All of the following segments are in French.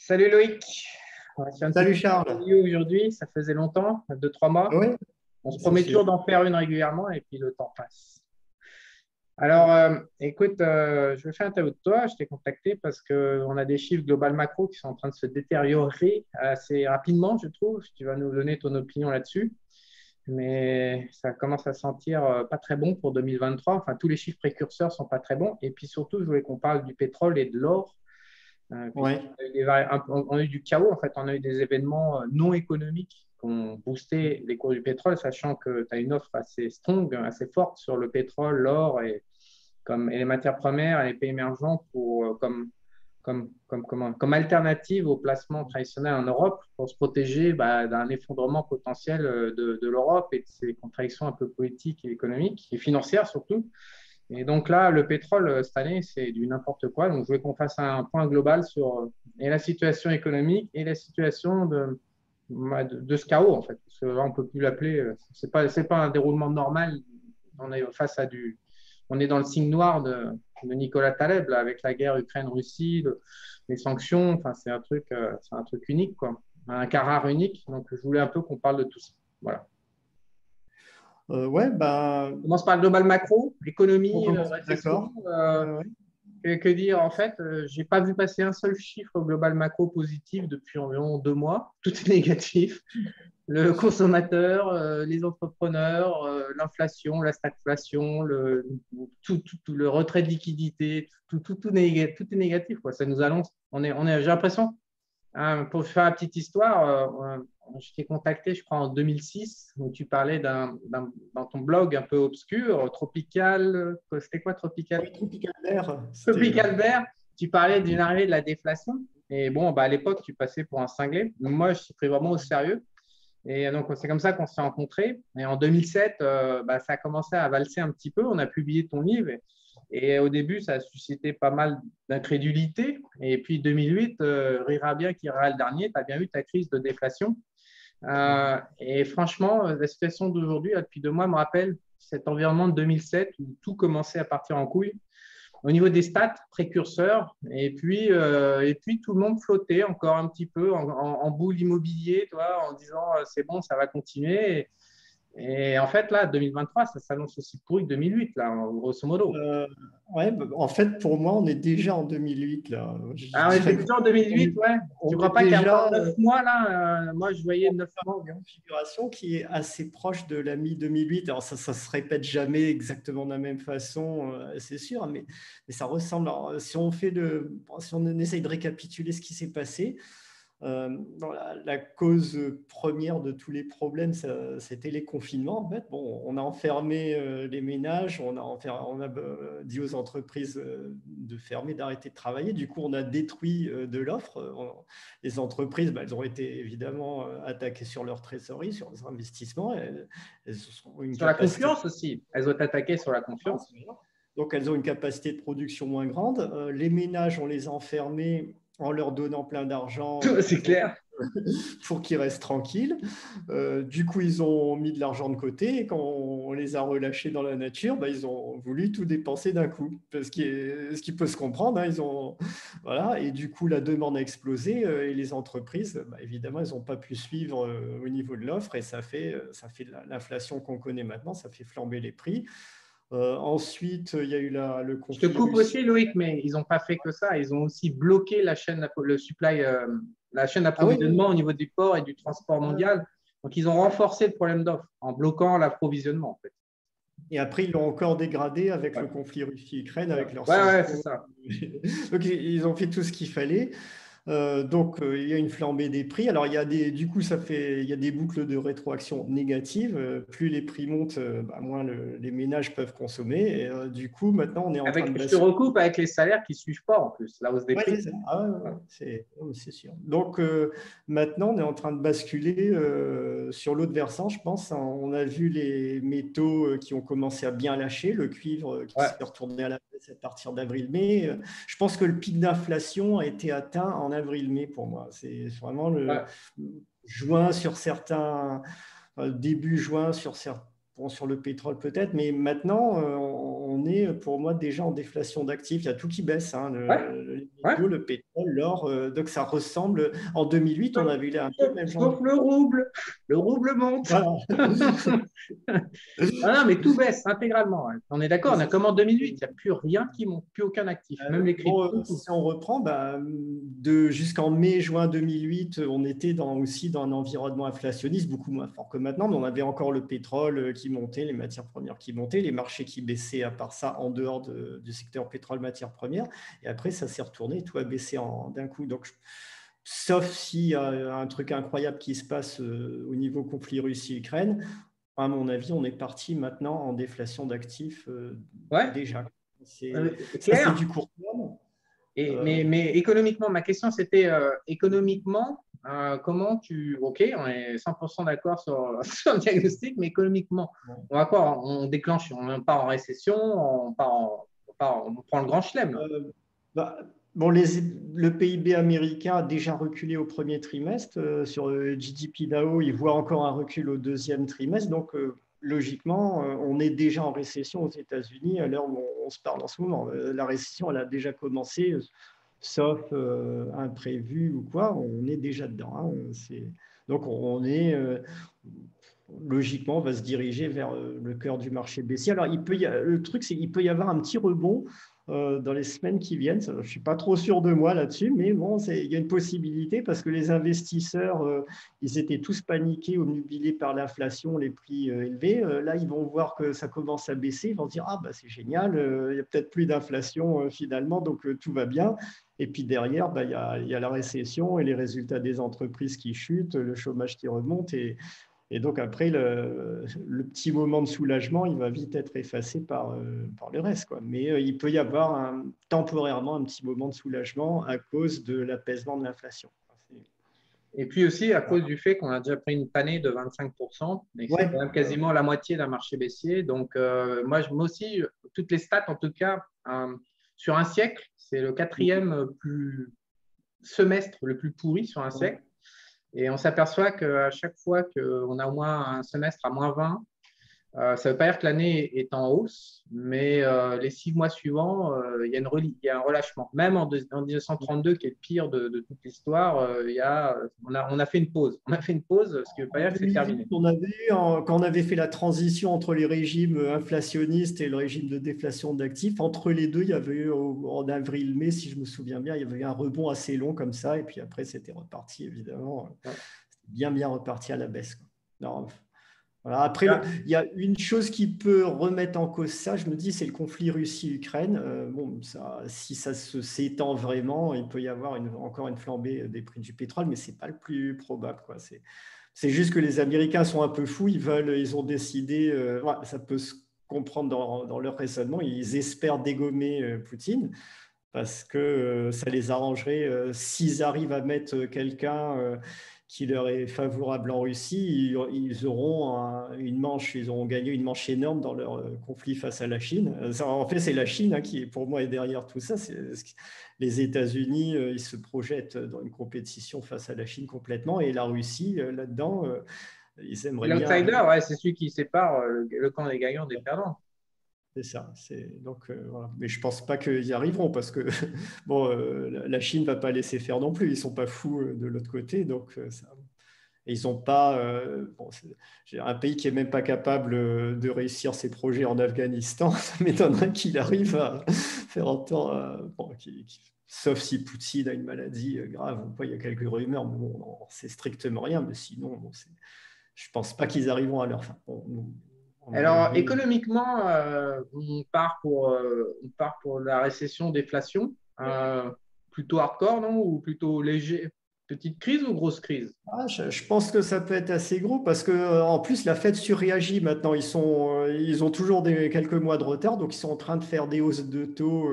Salut Loïc, on va se faire une Salut petite Charles. vidéo aujourd'hui, ça faisait longtemps, 2, 3 mois. Oui, On se c'est promet sûr. toujours d'en faire une régulièrement et puis le temps passe. Alors, écoute, je vais faire un tableau de toi. Je t'ai contacté parce qu'on a des chiffres global macro qui sont en train de se détériorer assez rapidement, je trouve. Tu vas nous donner ton opinion là-dessus. Mais ça commence à sentir pas très bon pour 2023. Enfin, tous les chiffres précurseurs sont pas très bons. Et puis surtout, je voulais qu'on parle du pétrole et de l'or Ouais. puisqu'on a eu, on a eu du chaos, en fait, on a eu des événements non économiques qui ont boosté les cours du pétrole, sachant que tu as une offre assez strong, assez forte sur le pétrole, l'or et les matières premières et les pays émergents comme alternative au placement traditionnel en Europe pour se protéger d'un effondrement potentiel de l'Europe et de ses contradictions un peu politiques et économiques et financières surtout. Et donc là, le pétrole, cette année, c'est du n'importe quoi. Donc, je voulais qu'on fasse un point global sur et la situation économique et la situation de ce chaos, en fait. Parce que là, on ne peut plus l'appeler, c'est pas un déroulement normal. On est face à on est dans le signe noir de Nicolas Taleb, là, avec la guerre Ukraine-Russie, les sanctions. Enfin, c'est un truc unique, quoi. Un cas rare unique. Donc, je voulais un peu qu'on parle de tout ça. Voilà. Ouais, bah, On commence par le global macro, on économie, commence. récession. D'accord. Ouais. Que dire en fait, j'ai pas vu passer un seul chiffre global macro positif depuis environ 2 mois. Tout est négatif. Le consommateur, les entrepreneurs, l'inflation, la stagflation, tout le retrait de liquidité, tout est négatif, quoi. Ça nous annonce. J'ai l'impression, hein, pour faire la petite histoire, je t'ai contacté, je crois, en 2006, où tu parlais dans ton blog un peu obscur, Tropical. C'était quoi Tropical? Oui, Tropical Air, Topic c'était. Albert, tu parlais d'une arrivée de la déflation. Et bon, à l'époque, tu passais pour un cinglé. Moi, je suis pris vraiment au sérieux. Et donc, c'est comme ça qu'on s'est rencontrés. Et en 2007, ça a commencé à valser un petit peu. On a publié ton livre. Et au début, ça a suscité pas mal d'incrédulité. Et puis 2008, rira bien qui rira le dernier. Tu as bien eu ta crise de déflation. Et franchement, la situation d'aujourd'hui, là, depuis 2 mois, me rappelle cet environnement de 2007 où tout commençait à partir en couille au niveau des stats, précurseurs, et puis tout le monde flottait encore un petit peu en boule immobilier, toi, en disant c'est bon, ça va continuer. Et en fait, là, 2023, ça s'annonce aussi pourri que 2008, là, grosso modo. euh, ouais, bah, en fait, pour moi, on est déjà en 2008 là. Je Ah, on était dirais déjà en qu'on 2008, est, ouais. Tu on est crois pas qu'il y a encore déjà 9 mois, là moi, je voyais 9 mois. une configuration qui est assez proche de la mi-2008. Alors, ça se répète jamais exactement de la même façon, c'est sûr, mais ça ressemble. Alors, si on essaye de récapituler ce qui s'est passé, bon, la cause première de tous les problèmes, c'était les confinements. En fait, bon, on a enfermé les ménages, on a dit aux entreprises de fermer, d'arrêter de travailler. Du coup, on a détruit de l'offre. Les entreprises, bah, elles ont été évidemment attaquées sur leur trésorerie, sur leurs investissements. Elles ont une Sur la capacité. confiance aussi. Elles ont attaqué sur la confiance. Donc, elles ont une capacité de production moins grande. Les ménages, on les a enfermés en leur donnant plein d'argent C'est clair. pour qu'ils restent tranquilles. Du coup, ils ont mis de l'argent de côté et quand on les a relâchés dans la nature, bah, ils ont voulu tout dépenser d'un coup. Ce qui peut se comprendre, hein, voilà, et du coup, la demande a explosé et les entreprises, bah, évidemment, elles n'ont pas pu suivre au niveau de l'offre et ça fait l'inflation qu'on connaît maintenant, ça fait flamber les prix. Ensuite, il y a eu le Je te conflit coupe russe. aussi, Loïc, mais ils n'ont pas fait que ça. Ils ont aussi bloqué le supply, la chaîne Ah oui, d'approvisionnement au niveau du port et du transport mondial. Donc, ils ont renforcé le problème d'offre en bloquant l'approvisionnement, en fait. et après, ils l'ont encore dégradé avec Ouais, le conflit Russie-Ukraine, c'est avec ça. leurs Ouais, ouais, c'est sanctions. ça. Donc, ils ont fait tout ce qu'il fallait. Donc, il y a une flambée des prix. Alors, du coup, il y a des boucles de rétroaction négatives. Plus les prix montent, bah, moins les ménages peuvent consommer. Et du coup, maintenant, on est en train de Je te basculer. recoupe avec les salaires qui ne suivent pas, en plus, la hausse des Ouais, prix. c'est ça. Ah, ouais, ouais, Voilà. c'est sûr. Donc, maintenant, on est en train de basculer sur l'autre versant, je pense. On a vu les métaux qui ont commencé à bien lâcher, le cuivre qui Ouais. s'est retourné à la baisse à partir d'avril-mai. Je pense que le pic d'inflation a été atteint en avril-mai pour moi. C'est vraiment le Ouais. juin sur début juin sur certains. Bon, sur le pétrole peut-être, mais maintenant, on on est pour moi déjà en déflation d'actifs. Il y a tout qui baisse, hein, Ouais, les ouais. métaux, le pétrole, l'or. Donc ça ressemble. En 2008, on avait eu un peu le même genre de. Sauf le rouble. Le rouble monte. Voilà. Ah non, mais tout baisse intégralement. Ouais. On est d'accord, on a comme en 2008, il n'y a plus rien qui monte, plus aucun actif, même les cryptos. Bon, si on reprend, jusqu'en mai-juin 2008, on était aussi dans un environnement inflationniste beaucoup moins fort que maintenant, mais on avait encore le pétrole qui montait, les matières premières qui montaient, les marchés qui baissaient à part ça en dehors du secteur pétrole matières premières. Et après, ça s'est retourné, tout a baissé d'un coup. Donc, sauf s'il y a un truc incroyable qui se passe au niveau conflit Russie-Ukraine, à mon avis, on est parti maintenant en déflation d'actifs Ouais, déjà. c'est Ça, c'est clair. du court terme. Mais économiquement, ma question c'était économiquement, comment tu. Ok, on est 100% d'accord sur le diagnostic, mais économiquement, on va quoi? On déclenche, on part en récession, on prend le grand chelem. Euh, bah, bon, le PIB américain a déjà reculé au premier trimestre. Sur le GDP DAO, il voit encore un recul au deuxième trimestre. Donc, logiquement, on est déjà en récession aux États-Unis à l'heure où on se parle en ce moment. La récession, elle a déjà commencé, sauf imprévu ou quoi. On est déjà dedans. Hein. Donc, on est. Logiquement, on va se diriger vers le cœur du marché baissier. Alors, le truc, c'est qu'il peut y avoir un petit rebond dans les semaines qui viennent. Je ne suis pas trop sûr de moi là-dessus, mais bon, il y a une possibilité parce que les investisseurs, ils étaient tous paniqués, obnubilés par l'inflation, les prix élevés. Là, ils vont voir que ça commence à baisser. Ils vont se dire, ah, bah, c'est génial, il n'y a peut-être plus d'inflation finalement, donc tout va bien. Et puis derrière, il y a la récession et les résultats des entreprises qui chutent, le chômage qui remonte. Et donc après, le petit moment de soulagement, il va vite être effacé par le reste, quoi. Mais il peut y avoir temporairement un petit moment de soulagement à cause de l'apaisement de l'inflation. Et puis aussi à cause Voilà. du fait qu'on a déjà pris une pannée de 25%, et que c'est Ouais, quand même quasiment la moitié d'un marché baissier. Donc, moi aussi, toutes les stats, en tout cas, sur un siècle, c'est le quatrième semestre le plus pourri sur un ouais. siècle. Et on s'aperçoit qu'à chaque fois qu'on a au moins un semestre à -20, ça ne veut pas dire que l'année est en hausse, mais les 6 mois suivants, il y a un relâchement. Même en 1932, qui est le pire de toute l'histoire, on a fait une pause. On a fait une pause, ce qui ne veut pas En dire que c'est 2008, terminé. quand on avait fait la transition entre les régimes inflationnistes et le régime de déflation d'actifs, entre les deux, il y avait eu, en avril-mai, si je me souviens bien, il y avait eu un rebond assez long comme ça, et puis après, c'était reparti, évidemment, Ouais. bien reparti à la baisse, quoi. Non, voilà. Après, Ah, il y a une chose qui peut remettre en cause ça, je me dis, c'est le conflit Russie-Ukraine. Bon, si ça s'étend vraiment, il peut y avoir encore une flambée des prix du pétrole, mais ce n'est pas le plus probable, quoi. C'est juste que les Américains sont un peu fous, ils ont décidé, ça peut se comprendre dans leur raisonnement, ils espèrent dégommer Poutine parce que ça les arrangerait s'ils arrivent à mettre quelqu'un qui leur est favorable en Russie, ils auront ils auront gagné une manche énorme dans leur conflit face à la Chine. En fait, c'est la Chine qui, pour moi, est derrière tout ça. Les États-Unis, ils se projettent dans une compétition face à la Chine complètement, et la Russie, là-dedans, ils et aimeraient bien l'outsider, arriver. ouais, c'est celui qui sépare le camp des gagnants des perdants. C'est ça. Donc, voilà. Mais je ne pense pas qu'ils y arriveront parce que bon, la Chine ne va pas laisser faire non plus. Ils ne sont pas fous de l'autre côté. Donc, et ils n'ont pas. J'ai un pays qui n'est même pas capable de réussir ses projets en Afghanistan. Ça m'étonnerait qu'il arrive à faire entendre. Sauf si Poutine a une maladie grave ou pas. Il y a quelques rumeurs, mais bon, on ne sait strictement rien. Mais sinon, bon, je ne pense pas qu'ils arriveront à leur fin. Bon, à mon Alors, avis. économiquement, on part pour la récession, déflation, plutôt hardcore, non? Ou plutôt léger? Petite crise ou grosse crise? Je pense que ça peut être assez gros parce que en plus la Fed surréagit maintenant. Ils ont toujours quelques mois de retard, donc ils sont en train de faire des hausses de taux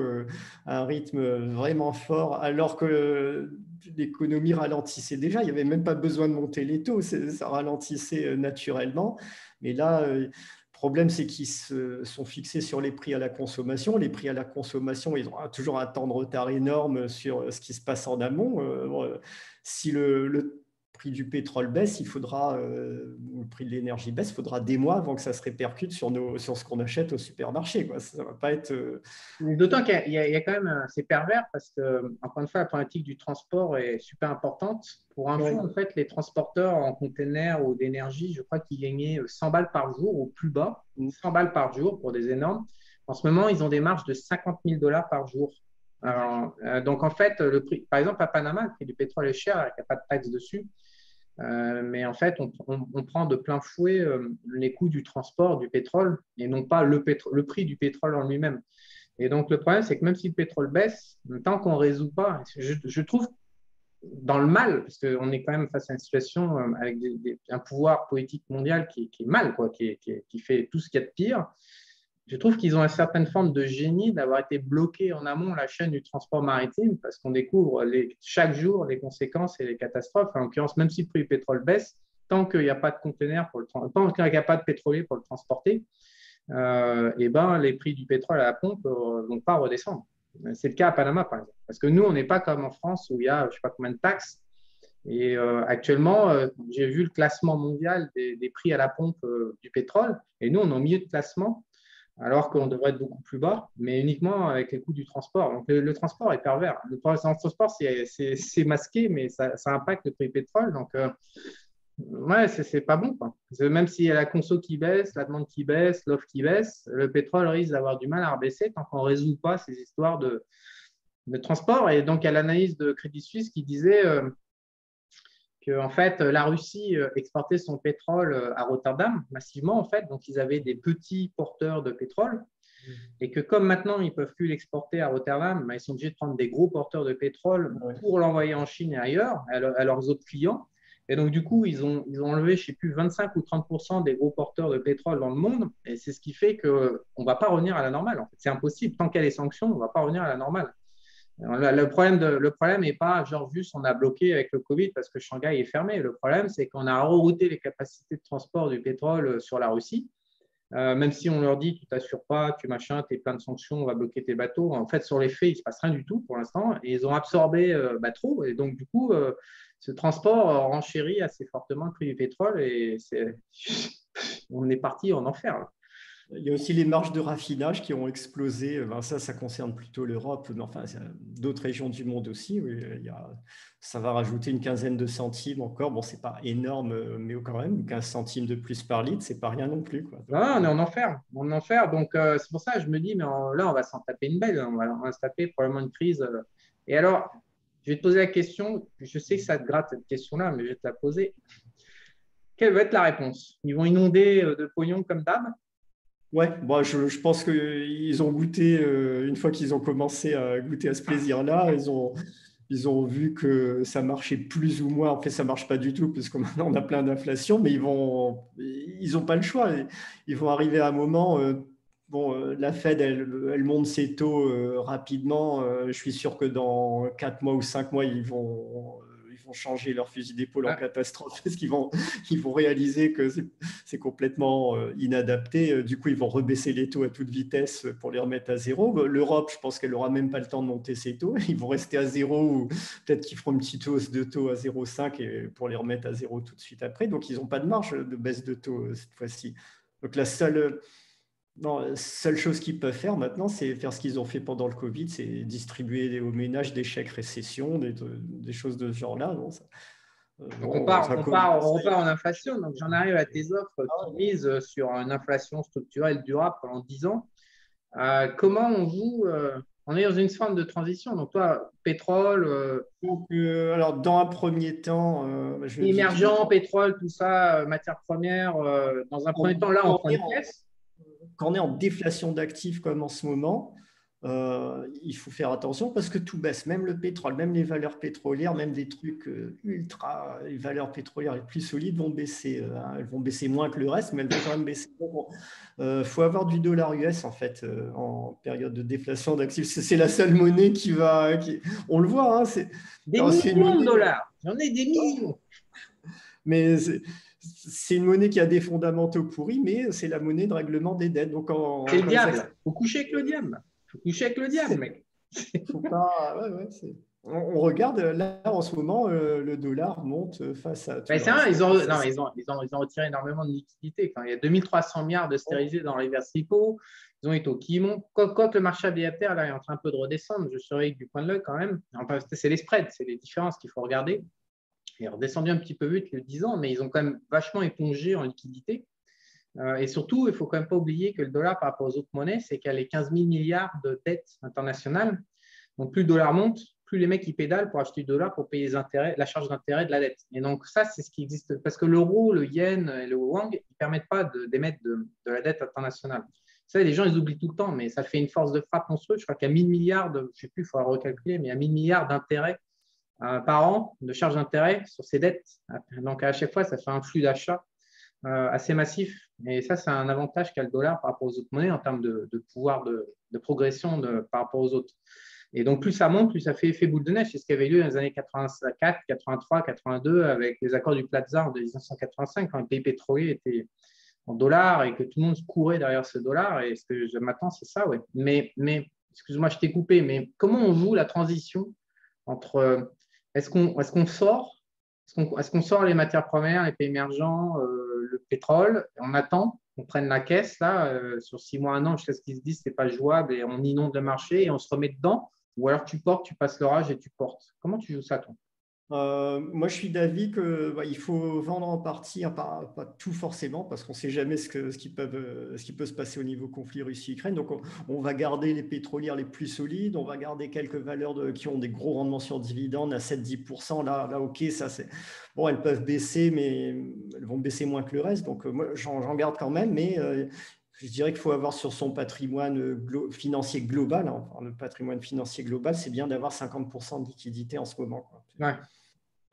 à un rythme vraiment fort, alors que l'économie ralentissait déjà. Il n'y avait même pas besoin de monter les taux, ça ralentissait naturellement. Mais là, le problème, c'est qu'ils se sont fixés sur les prix à la consommation. Les prix à la consommation, ils ont toujours un temps de retard énorme sur ce qui se passe en amont. Si le prix du pétrole baisse, il faudra, ou le prix de l'énergie baisse, il faudra des mois avant que ça se répercute sur ce qu'on achète au supermarché, quoi. Ça va pas être… D'autant qu'il y a quand même, c'est pervers parce que, encore une fois, la problématique du transport est super importante. Pour info, Ouais. en fait, les transporteurs en container ou d'énergie, je crois qu'ils gagnaient 100 balles par jour au plus bas, 100 balles par jour pour des énormes. En ce moment, ils ont des marges de 50 000 dollars par jour. Alors, donc, en fait, le prix, par exemple, à Panama, le prix du pétrole est cher, il n'y a pas de taxe dessus. Mais en fait, on prend de plein fouet les coûts du transport du pétrole et non pas le prix du pétrole en lui-même. Et donc, le problème, c'est que même si le pétrole baisse, tant qu'on ne résout pas, je trouve dans le mal, parce qu'on est quand même face à une situation avec un pouvoir politique mondial qui est mal, quoi, qui fait tout ce qu'il y a de pire. Je trouve qu'ils ont une certaine forme de génie d'avoir été bloqués en amont la chaîne du transport maritime, parce qu'on découvre chaque jour les conséquences et les catastrophes. En l'occurrence, même si le prix du pétrole baisse, tant qu'il n'y a pas de conteneurs tant qu'il n'y a pas de pétrolier pour le transporter, et ben, les prix du pétrole à la pompe ne vont pas redescendre. C'est le cas à Panama, par exemple. Parce que nous, on n'est pas comme en France où il y a je ne sais pas combien de taxes. Et actuellement, j'ai vu le classement mondial des prix à la pompe du pétrole. Et nous, on est au milieu de classement, alors qu'on devrait être beaucoup plus bas, mais uniquement avec les coûts du transport. Donc, le transport est pervers. Le transport, c'est masqué, mais ça impacte le prix du pétrole. Donc, ouais, c'est pas bon, quoi. Parce que même s'il y a la conso qui baisse, la demande qui baisse, l'offre qui baisse, le pétrole risque d'avoir du mal à rebaisser tant qu'on ne résout pas ces histoires de transport. Et donc, il y a l'analyse de Crédit Suisse qui disait que en fait, la Russie exportait son pétrole à Rotterdam massivement, en fait. Donc, ils avaient des petits porteurs de pétrole. Et que comme maintenant, ils ne peuvent plus l'exporter à Rotterdam, ils sont obligés de prendre des gros porteurs de pétrole pour l'envoyer en Chine et ailleurs, à leurs autres clients. Et donc, du coup, ils ont enlevé, je ne sais plus, 25 ou 30% des gros porteurs de pétrole dans le monde. Et c'est ce qui fait qu'on ne va pas revenir à la normale. En fait, c'est impossible. Tant qu'il y a les sanctions, on ne va pas revenir à la normale. Alors, le problème n'est pas genre juste on a bloqué avec le Covid parce que Shanghai est fermé. Le problème, c'est qu'on a rerouté les capacités de transport du pétrole sur la Russie. Même si on leur dit tu t'assures pas, tu machin, tu es plein de sanctions, on va bloquer tes bateaux. En fait, sur les faits, il ne se passe rien du tout pour l'instant. Et ils ont absorbé trop. Et donc, du coup, ce transport renchérit assez fortement le prix du pétrole. Et on est parti en enfer, là. Il y a aussi les marges de raffinage qui ont explosé. Ben ça concerne plutôt l'Europe, mais enfin, d'autres régions du monde aussi. Oui, ça va rajouter une quinzaine de centimes encore. Bon, ce n'est pas énorme, mais quand même, 15 centimes de plus par litre, ce n'est pas rien non plus, quoi. Non, on est en enfer. On est en enfer. Donc, c'est pour ça que je me dis, mais là, on va s'en taper une belle. On va se taper probablement une crise. Et alors, je vais te poser la question. Je sais que ça te gratte cette question-là, mais je vais te la poser. Quelle va être la réponse? Ils vont inonder de pognon comme d'hab? Ouais, bon, je pense qu'ils ont goûté, une fois qu'ils ont commencé à goûter à ce plaisir-là, ils ont vu que ça marchait plus ou moins. En fait, ça ne marche pas du tout, puisque maintenant on a plein d'inflation, mais ils n'ont pas le choix. Ils vont arriver à un moment, la Fed, elle monte ses taux rapidement. Je suis sûr que dans 4 mois ou 5 mois, ils vont changer leur fusil d'épaule en catastrophe, parce ils vont réaliser que c'est complètement inadapté. Du coup, ils vont rebaisser les taux à toute vitesse pour les remettre à zéro. L'Europe, je pense qu'elle n'aura même pas le temps de monter ses taux. Ils vont rester à zéro, ou peut-être qu'ils feront une petite hausse de taux à 0,5 pour les remettre à zéro tout de suite après. Donc, ils n'ont pas de marge de baisse de taux cette fois-ci. Donc, la seule chose qu'ils peuvent faire maintenant, c'est faire ce qu'ils ont fait pendant le Covid, c'est distribuer aux ménages des chèques récession, des choses de ce genre-là. Donc, on repart en inflation. Donc, j'en arrive à tes offres qui misent sur une inflation structurelle durable pendant 10 ans. Comment on joue On est dans une forme de transition. Donc, toi, pétrole, alors, dans un premier temps, émergent, pétrole, tout ça, matières premières, dans un premier temps, là, on prend une pièce. Quand on est en déflation d'actifs comme en ce moment, il faut faire attention parce que tout baisse, même le pétrole, même les valeurs pétrolières, même des trucs les valeurs pétrolières les plus solides vont baisser. Elles vont baisser moins que le reste, mais elles vont quand même baisser. Faut avoir du dollar US en fait en période de déflation d'actifs. C'est la seule monnaie on le voit. Hein, des millions de dollars. J'en ai des millions. Mais c'est une monnaie qui a des fondamentaux pourris, mais c'est la monnaie de règlement des dettes. C'est le diable. Il faut coucher avec le diable. Il faut coucher avec le diable, mec. Faut pas, on regarde là en ce moment, le dollar monte face à tout Mais le c'est vrai, reste. non, mais ils ont retiré énormément de liquidités. Enfin, il y a 2300 milliards de stérilisés dans les reverse repo. Ils ont été au qui montent. Quand le marché obligataire là, est en train un peu de redescendre, je surveille du coin de l'œil quand même. Enfin, c'est les spreads, c'est les différences qu'il faut regarder. Il est redescendu un petit peu vite le 10 ans, mais ils ont quand même vachement épongé en liquidité. Et surtout, il ne faut quand même pas oublier que le dollar par rapport aux autres monnaies, c'est qu'il y a les 15 000 milliards de dettes internationales. Donc, plus le dollar monte, plus les mecs ils pédalent pour acheter du dollar pour payer les intérêts, la charge d'intérêt de la dette. Et donc, ça, c'est ce qui existe. Parce que l'euro, le yen et le wang, ils ne permettent pas d'émettre de la dette internationale. Ça, les gens, ils oublient tout le temps, mais ça fait une force de frappe monstrueuse. Je crois qu'il y a 1000 milliards, je ne sais plus, il faudra recalculer, mais il y a 1000 milliards d'intérêts par an de charges d'intérêt sur ces dettes. Donc, à chaque fois, ça fait un flux d'achat assez massif. Et ça, c'est un avantage qu'a le dollar par rapport aux autres monnaies en termes de pouvoir de progression par rapport aux autres. Et donc, plus ça monte, plus ça fait effet boule de neige. C'est ce qui avait lieu dans les années 84, 83, 82 avec les accords du Plaza en 1985, quand les pays pétroliers étaient en dollars et que tout le monde courait derrière ce dollar. Et ce que je m'attends, c'est ça, ouais. Mais excuse-moi, je t'ai coupé, mais comment on joue la transition entre est-ce qu'on sort est-ce qu'on sort les matières premières, les pays émergents, le pétrole, et on attend qu'on prenne la caisse là, sur 6 mois, un an, jusqu'à ce qu'ils se disent que ce n'est pas jouable et on inonde le marché et on se remet dedans, ou alors tu portes, tu passes l'orage et tu portes. Comment tu joues ça, toi? Moi, je suis d'avis que il faut vendre en partie, hein, pas tout forcément, parce qu'on ne sait jamais ce qui peut se passer au niveau conflit Russie-Ukraine. Donc, on va garder les pétrolières les plus solides, on va garder quelques valeurs qui ont des gros rendements sur dividendes à 7-10%. Là, ok, ça c'est bon, elles peuvent baisser, mais elles vont baisser moins que le reste. Donc, moi, j'en garde quand même, mais je dirais qu'il faut avoir sur son patrimoine financier global, hein, enfin, le patrimoine financier global, c'est bien d'avoir 50% de liquidité en ce moment, quoi. Ouais.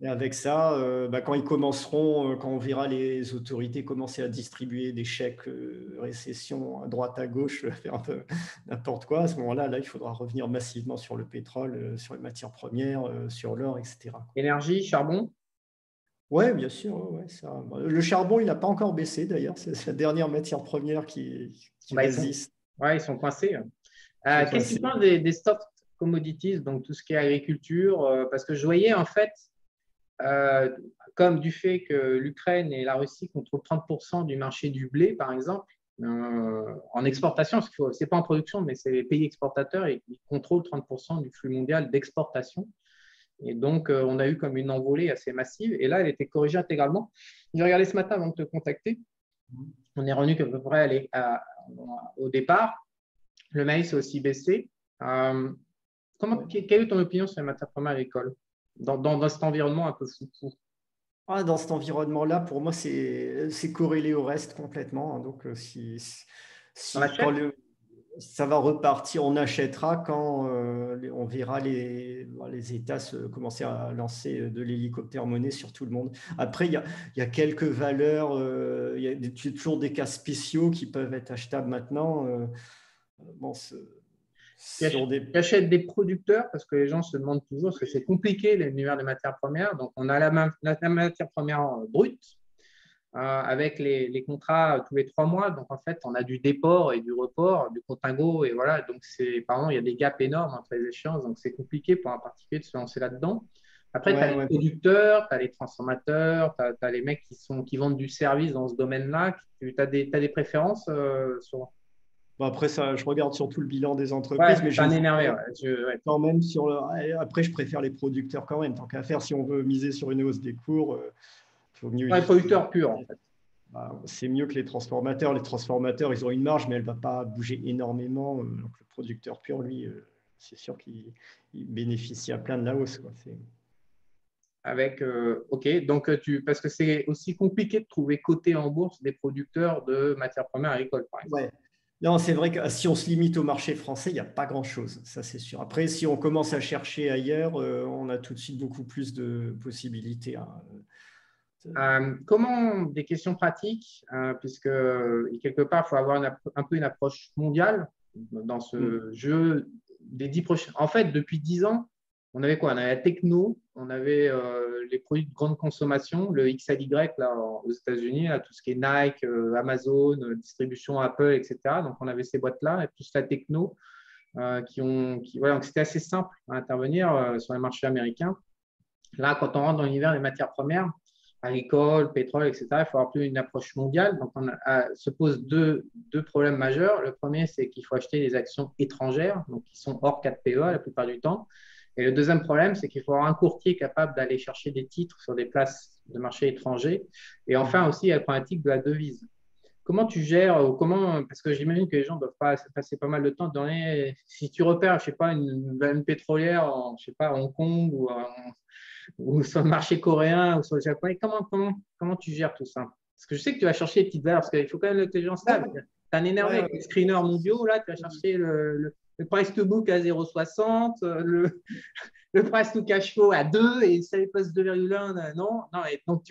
Et avec ça, quand ils commenceront, quand on verra les autorités commencer à distribuer des chèques récession à droite, à gauche, faire un peu n'importe quoi, à ce moment-là, il faudra revenir massivement sur le pétrole, sur les matières premières, sur l'or, etc. Énergie, charbon? Oui, bien sûr. Ouais, ça. Le charbon, il n'a pas encore baissé d'ailleurs. C'est la dernière matière première qui Bah, résiste. ouais, ils sont coincés. Ils sont Qu'est-ce que tu coincés. penses des soft commodities, donc tout ce qui est agriculture? Parce que je voyais en fait, euh, comme du fait que l'Ukraine et la Russie contrôlent 30% du marché du blé, par exemple, en exportation, parce que ce n'est pas en production, mais c'est les pays exportateurs et ils contrôlent 30% du flux mondial d'exportation. Et donc, on a eu comme une envolée assez massive. Et là, elle était corrigée intégralement. J'ai regardé ce matin avant de te contacter. On est revenu à peu près au départ. Le maïs a aussi baissé. Quelle est ton opinion sur les matières premières agricoles dans cet environnement un peu fou? Dans cet environnement-là, pour moi, c'est corrélé au reste complètement, hein. Donc, On quand achète? ça va repartir, on achètera quand on verra les États commencer à lancer de l'hélicoptère monnaie sur tout le monde. Après, il y a quelques valeurs, il y a toujours des cas spéciaux qui peuvent être achetables maintenant. Bon, Tu sur des. achètes des producteurs parce que les gens se demandent toujours, parce que c'est compliqué l'univers des matières premières. Donc, on a la matière première brute avec les contrats tous les 3 mois. Donc, en fait, on a du déport et du report, du contango. Et voilà. Donc, pardon, il y a des gaps énormes entre les échéances. Donc, c'est compliqué pour un particulier de se lancer là-dedans. Après, tu as Ouais, les ouais. producteurs, tu as les transformateurs, tu as les mecs qui vendent du service dans ce domaine-là. Tu as des préférences sur. Bon, après, ça, je regarde surtout le bilan des Ouais, entreprises, mais c'est un énervé. Ouais. Ouais. quand même Après, je préfère les producteurs quand même. Tant qu'à faire, si on veut miser sur une hausse des cours, faut mieux. Ouais, producteur pur, en fait. C'est mieux que les transformateurs. Les transformateurs, ils ont une marge, mais elle ne va pas bouger énormément. Donc, le producteur pur, lui, c'est sûr qu'il bénéficie à plein de la hausse, quoi. OK, donc parce que c'est aussi compliqué de trouver coté en bourse des producteurs de matières premières agricoles, par exemple. Ouais. Non, c'est vrai que si on se limite au marché français, il n'y a pas grand-chose, ça c'est sûr. Après, si on commence à chercher ailleurs, on a tout de suite beaucoup plus de possibilités, hein. Comment des questions pratiques, puisque quelque part, il faut avoir un peu une approche mondiale dans Mm. ce jeu des 10 prochains. En fait, depuis 10 ans, on avait quoi? On avait la techno, on avait les produits de grande consommation, le XAY là, aux États-Unis, là, tout ce qui est Nike, Amazon, distribution Apple, etc. Donc, on avait ces boîtes-là, et plus la techno. Voilà, donc c'était assez simple à intervenir sur les marchés américains. Là, quand on rentre dans l'univers des matières premières, agricole, pétrole, etc., il faut avoir plus une approche mondiale. Donc, se posent deux problèmes majeurs. Le premier, c'est qu'il faut acheter des actions étrangères, donc qui sont hors 4PE la plupart du temps. Et le deuxième problème, c'est qu'il faut avoir un courtier capable d'aller chercher des titres sur des places de marché étrangers. Et enfin aussi, il y a la problématique de la devise. Comment tu gères, ou parce que j'imagine que les gens doivent passer pas mal de temps dans si tu repères, je sais pas, une pétrolière je sais pas, à Hong Kong ou sur le marché coréen ou sur le japonais, comment tu gères tout ça? Parce que je sais que tu vas chercher les petites valeurs, parce qu'il faut quand même que les gens savent. Tu es un énervé avec les screeners mondiaux, là, tu vas chercher le price to book à 0,60, le price to cash flow à 2 et ça passe 2,1. Non, et donc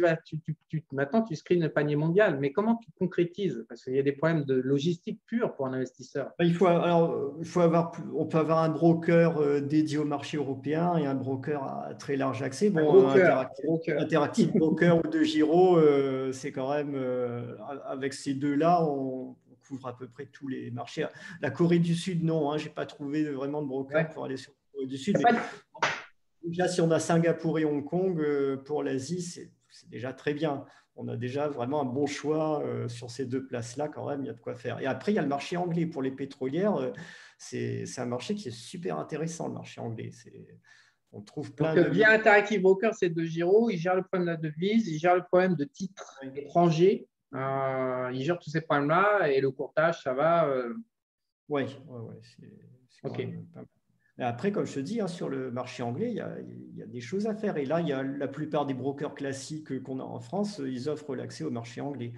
maintenant, tu screens le panier mondial. Mais comment tu concrétises? Parce qu'il y a des problèmes de logistique pure pour un investisseur. On peut avoir un broker dédié au marché européen et un broker à très large accès. Bon, Interactive Broker ou De Giro, c'est quand même, avec ces deux-là, on couvre à peu près tous les marchés. La Corée du Sud, non, hein, je n'ai pas trouvé vraiment de broker pour aller sur la Corée du Sud. Mais déjà, si on a Singapour et Hong Kong, pour l'Asie, c'est déjà très bien. On a déjà vraiment un bon choix sur ces deux places-là, quand même, il y a de quoi faire. Et après, il y a le marché anglais pour les pétrolières. C'est un marché qui est super intéressant, le marché anglais. On trouve plein de… Via Interactive Broker, c'est De Giro. Il gère le problème de la devise, il gère le problème de titres étrangers. Il gère tous ces problèmes-là et le courtage, ça va. Oui, c'est OK. pas mal. Après, comme je te dis, hein, sur le marché anglais, il y a des choses à faire. Et là, il y a la plupart des brokers classiques qu'on a en France, ils offrent l'accès au marché anglais.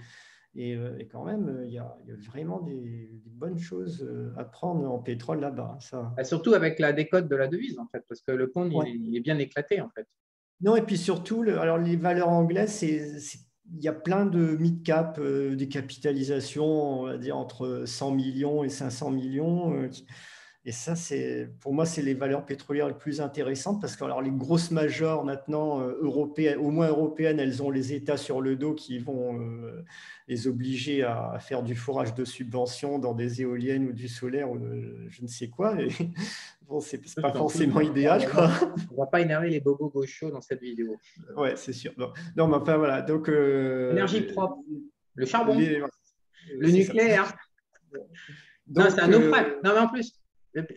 Et quand même, il y a vraiment des bonnes choses à prendre en pétrole là-bas. Surtout avec la décote de la devise, en fait, parce que le pond, Ouais. il est bien éclaté, en fait. Non, et puis surtout, alors les valeurs anglaises, il y a plein de mid-cap, des capitalisations, on va dire, entre 100 millions et 500 millions. Et ça, pour moi, c'est les valeurs pétrolières les plus intéressantes parce que alors, les grosses majors maintenant, européennes, au moins européennes, elles ont les États sur le dos qui vont les obliger à faire du forage de subvention dans des éoliennes ou du solaire ou je ne sais quoi. Et bon, c'est pas forcément idéal, quoi. On ne va pas énerver les bobos gauchos dans cette vidéo. Ouais, c'est sûr. Non, mais enfin, voilà. Donc, énergie propre, le charbon, le nucléaire. Donc, non, c'est un naufrage. Non, mais en plus,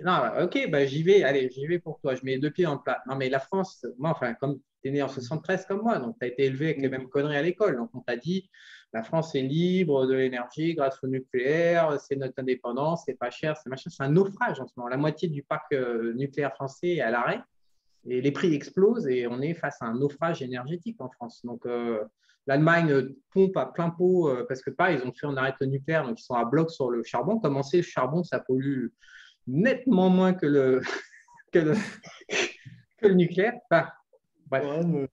non, OK, bah, j'y vais. Allez, j'y vais pour toi. Je mets les deux pieds dans le plat. Non, mais la France, moi, enfin, comme tu es né en 73 comme moi, donc tu as été élevé avec les mêmes conneries à l'école. Donc, on t'a dit, la France est libre de l'énergie grâce au nucléaire, c'est notre indépendance, c'est pas cher, c'est machin. C'est un naufrage en ce moment. La moitié du parc nucléaire français est à l'arrêt et les prix explosent et on est face à un naufrage énergétique en France. Donc, l'Allemagne pompe à plein pot parce que, pareil, ils ont fait on arrête le nucléaire, donc ils sont à bloc sur le charbon. Comment c'est, le charbon, ça pollue nettement moins que le nucléaire. Enfin, bref. Ouais,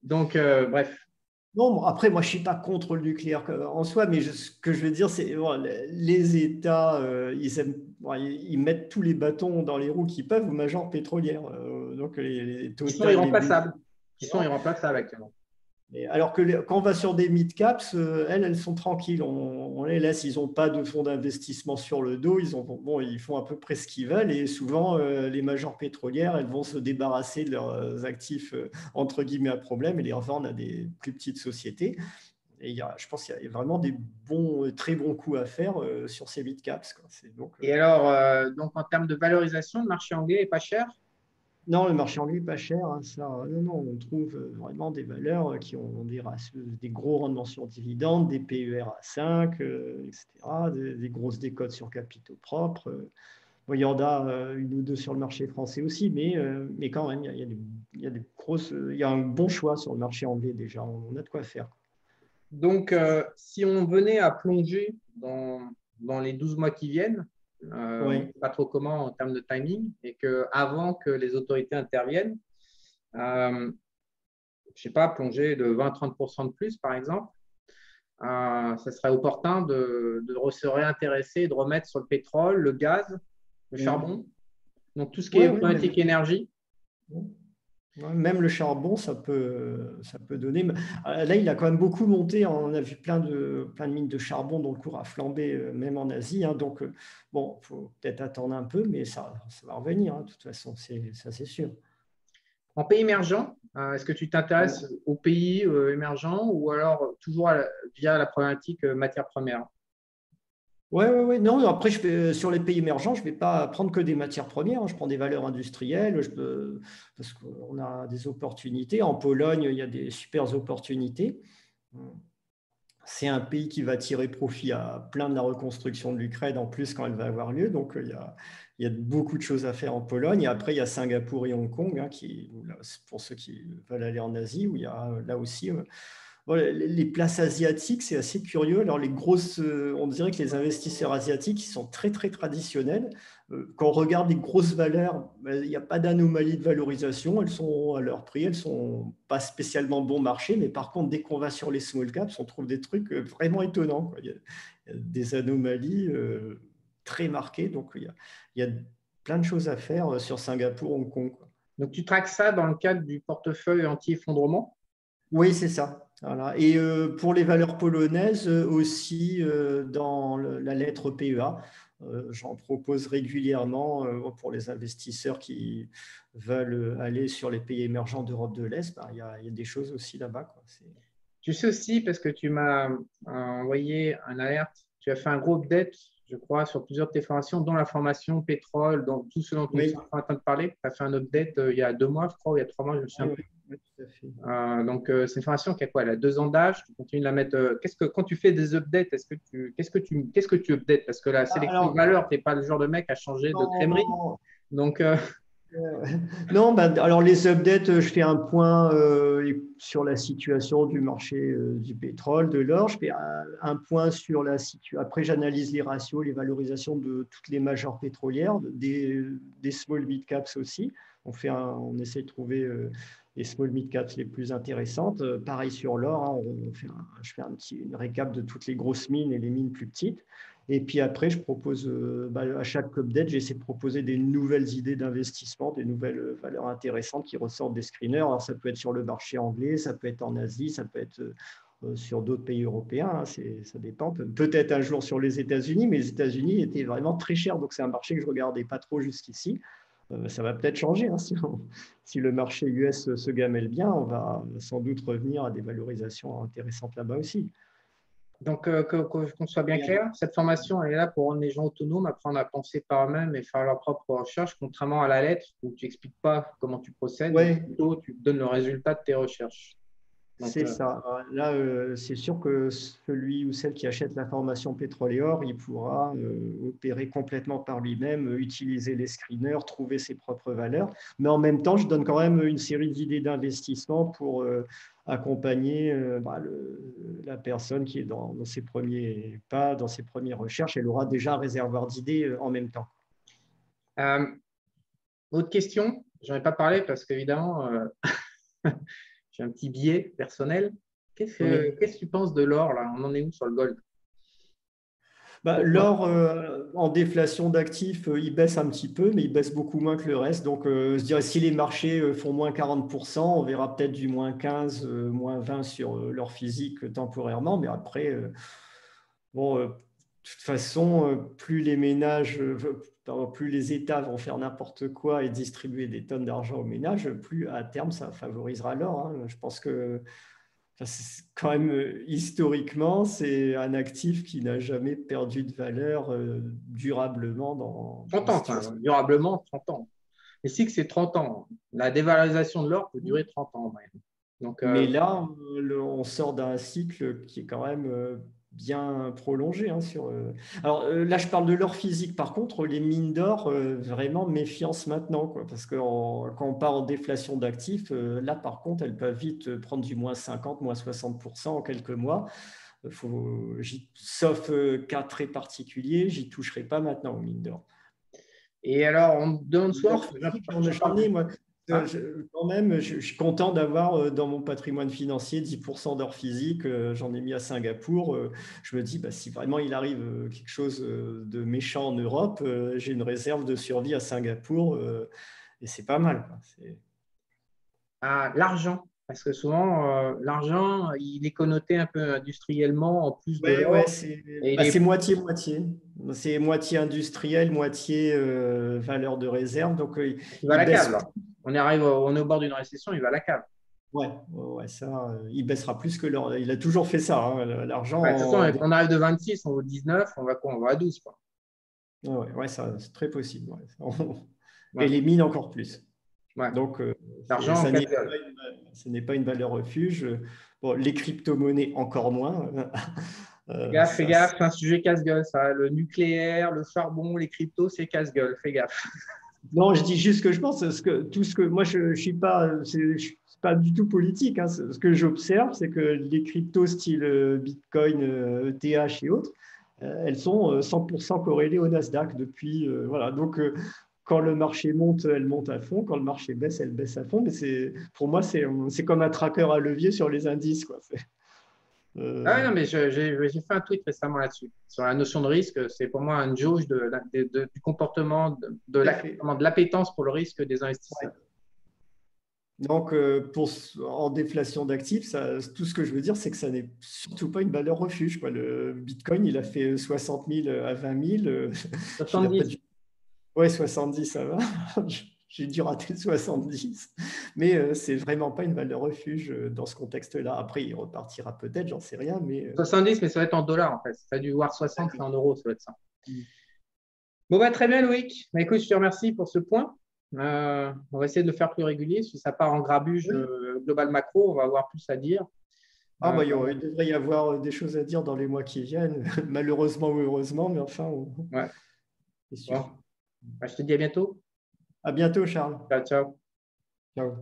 Donc, bref. Non, après, moi, je ne suis pas contre le nucléaire en soi, mais ce que je veux dire, c'est les États, ils mettent tous les bâtons dans les roues qu'ils peuvent aux majors pétrolières. Donc, les Ils sont Total, irremplaçables. Ils sont irremplaçables actuellement. Alors que quand on va sur des mid-caps, elles sont tranquilles. On les laisse. Ils n'ont pas de fonds d'investissement sur le dos. Ils font à peu près ce qu'ils veulent. Et souvent, les majors pétrolières, elles vont se débarrasser de leurs actifs, entre guillemets, à problème et les revendre à des plus petites sociétés. Et je pense qu'il y a vraiment des très bons coups à faire sur ces mid-caps. Et alors, donc en termes de valorisation, le marché anglais n'est pas cher? Non, le marché anglais n'est pas cher. Hein, non, on trouve vraiment des valeurs qui ont des gros rendements sur dividendes, des PER à 5, etc., des grosses décotes sur capitaux propres. Bon, il y en a une ou deux sur le marché français aussi, mais quand même, il y a un bon choix sur le marché anglais déjà. On a de quoi faire. Donc, si on venait à plonger dans les 12 mois qui viennent, on ne sait pas trop comment en termes de timing, et qu'avant que les autorités interviennent, je ne sais pas, plonger de 20-30% de plus, par exemple, ça serait opportun de se réintéresser et de remettre sur le pétrole, le gaz, le charbon, donc tout ce qui est problématique énergie. Ouais, même le charbon, ça peut donner. Là, il a quand même beaucoup monté. On a vu plein de mines de charbon dont le cours a flambé, même en Asie. Hein. Donc, bon, il faut peut-être attendre un peu, mais ça va revenir, hein, de toute façon, ça c'est sûr. En pays émergent, est-ce que tu t'intéresses aux pays émergents ou alors toujours via la problématique matière première? Ouais, ouais, ouais. Non, après, sur les pays émergents, je ne vais pas prendre que des matières premières. Hein. Je prends des valeurs industrielles parce qu'on a des opportunités. En Pologne, il y a des super opportunités. C'est un pays qui va tirer profit à plein de la reconstruction de l'Ukraine, en plus, quand elle va avoir lieu. Donc, il y a beaucoup de choses à faire en Pologne. Et après, il y a Singapour et Hong Kong, hein, pour ceux qui veulent aller en Asie, où il y a là aussi voilà, les places asiatiques, c'est assez curieux. Alors, on dirait que les investisseurs asiatiques, ils sont très, très traditionnels. Quand on regarde les grosses valeurs, il n'y a pas d'anomalie de valorisation. Elles sont à leur prix, elles ne sont pas spécialement bon marché. Mais par contre, dès qu'on va sur les small caps, on trouve des trucs vraiment étonnants, quoi. Il y a des anomalies très marquées. Donc, il y a plein de choses à faire sur Singapour, Hong Kong, quoi. Donc, tu traques ça dans le cadre du portefeuille anti-effondrement? Oui, c'est ça. Voilà. Et pour les valeurs polonaises aussi, dans la lettre PEA, j'en propose régulièrement pour les investisseurs qui veulent aller sur les pays émergents d'Europe de l'Est. Ben, il y a des choses aussi là-bas, quoi. Tu sais aussi, parce que tu m'as envoyé un alerte, tu as fait un gros update, je crois, sur plusieurs de tes formations, dont la formation pétrole, dans tout ce dont on est Oui, en train de parler. Tu as fait un update il y a 2 mois, je crois, ou il y a 3 mois, je me souviens oui, plus. oui, tout à fait. Donc, c'est une formation qui a quoi? Elle a 2 ans d'âge. Tu continues de la mettre. Quand tu fais des updates, qu'est-ce que tu updates? Parce que la sélection de Alors, valeur, tu n'es pas le genre de mec à changer de crèmerie. non, Donc, non, bah, alors les updates, je fais un point sur la situation du marché du pétrole, de l'or. Je fais un point sur la situation. Après, j'analyse les ratios, les valorisations de toutes les majeures pétrolières, des small mid caps aussi. On essaie de trouver les small mid caps les plus intéressantes. Pareil sur l'or, hein, je fais une récap de toutes les grosses mines et les mines plus petites. Et puis après, je propose à chaque update, j'essaie de proposer des nouvelles idées d'investissement, des nouvelles valeurs intéressantes qui ressortent des screeners. Alors, ça peut être sur le marché anglais, ça peut être en Asie, ça peut être sur d'autres pays européens. Hein, ça dépend. Peut-être un jour sur les États-Unis, mais les États-Unis étaient vraiment très chers. Donc, c'est un marché que je ne regardais pas trop jusqu'ici. Ça va peut-être changer. Hein, si le marché US se gamelle bien, on va sans doute revenir à des valorisations intéressantes là-bas aussi. qu'on soit bien clair, cette formation, elle est là pour rendre les gens autonomes, apprendre à penser par eux-mêmes et faire leurs propres recherches, contrairement à la lettre où tu n'expliques pas comment tu procèdes, mais Oui, plutôt tu donnes le résultat de tes recherches. Donc, c'est ça. Là, c'est sûr que celui ou celle qui achète la formation pétrole et or, il pourra opérer complètement par lui-même, utiliser les screeners, trouver ses propres valeurs. Mais en même temps, je donne quand même une série d'idées d'investissement pour accompagner la personne qui est dans ses premiers pas, dans ses premières recherches. Elle aura déjà un réservoir d'idées en même temps. euh, autre question, j'en ai pas parlé parce qu'évidemment, j'ai un petit biais personnel. Oui. Qu'est-ce que tu penses de l'or là? On en est où sur le gold? Bah, Pourquoi? l'or en déflation d'actifs, il baisse un petit peu, mais il baisse beaucoup moins que le reste. Donc, je dirais, si les marchés font moins 40%, on verra peut-être du moins 15, moins 20 sur l'or physique temporairement. Mais après, bon, de toute façon, plus les ménages, pardon, plus les États vont faire n'importe quoi et distribuer des tonnes d'argent aux ménages, plus à terme, ça favorisera l'or. Hein. Je pense que quand même, historiquement, c'est un actif qui n'a jamais perdu de valeur durablement dans 30 la ans, enfin, situation. durablement 30 ans. Et si que c'est 30 ans, la dévalorisation de l'or peut durer 30 ans en moyenne. Donc, Mais là, on sort d'un cycle qui est quand même bien prolongé. Hein, Alors là, je parle de l'or physique. Par contre, les mines d'or, vraiment méfiance maintenant, quoi, parce que quand on part en déflation d'actifs, là, par contre, elles peuvent vite prendre du moins 50, moins 60% en quelques mois. Sauf cas très particuliers, j'y toucherai pas maintenant aux mines d'or. et alors, on donne D'or soir, physique, je j'en parle ai, plus. moi. Hein. Quand même, je suis content d'avoir dans mon patrimoine financier 10% d'or physique. J'en ai mis à Singapour. Je me dis, bah, si vraiment il arrive quelque chose de méchant en Europe, j'ai une réserve de survie à Singapour et c'est pas mal, quoi. à l'argent. Parce que souvent, l'argent, il est connoté un peu industriellement en plus de Ouais, l'or. Et il c'est est, moitié-moitié. C'est moitié industriel, moitié valeur de réserve. Donc, il va à il la cave, baisse. là. On est au bord d'une récession, il va à la cave. Ça, il baissera plus que l'or. Il a toujours fait ça, hein, l'argent. Ouais, de toute façon, quand on arrive de 26, on va au 19, on va quoi? On va à 12, quoi. Ça, c'est très possible. Et Ouais, les mines encore plus. ouais. Donc, L'argent en ça casse-gueule. n'est pas une valeur refuge. Bon, les crypto-monnaies encore moins. Fais gaffe, c'est un sujet casse-gueule, ça. Le nucléaire, le charbon, les cryptos, c'est casse-gueule. Fais gaffe. Non, je dis juste ce que je pense. Tout ce que moi, je suis pas, c'est pas du tout politique, hein. Ce que j'observe, c'est que les cryptos style Bitcoin, ETH et autres, elles sont 100% corrélées au Nasdaq depuis. Voilà. Donc, quand le marché monte, elle monte à fond. Quand le marché baisse, elle baisse à fond. Mais pour moi, c'est comme un tracker à levier sur les indices, quoi. Ah ouais, Euh, non, mais j'ai fait un tweet récemment là-dessus. Sur la notion de risque, c'est pour moi une jauge du comportement, Tout à fait. de l'appétence pour le risque des Ouais. investisseurs. Donc, en déflation d'actifs, tout ce que je veux dire, c'est que ça n'est surtout pas une valeur refuge, quoi. Le Bitcoin, il a fait 60 000 à 20 000. Il a pas 70. du... Ouais, 70, ça va. J'ai dû rater le 70. Mais c'est vraiment pas une valeur refuge dans ce contexte-là. Après, il repartira peut-être, j'en sais rien. Mais 70, mais ça va être en dollars, en fait. Ça a dû voir 60, c'est en euros, ça va être ça. Bon, bah, très bien, Loïc. Bah, écoute, je te remercie pour ce point. On va essayer de le faire plus régulier. Si ça part en grabuge oui. global macro, on va avoir plus à dire. Ah, bah, Euh, il devrait y avoir des choses à dire dans les mois qui viennent, malheureusement ou heureusement, mais enfin, ouais. c'est sûr. Bon, bah, je te dis à bientôt. À bientôt, Charles. Ciao, ciao. Ciao.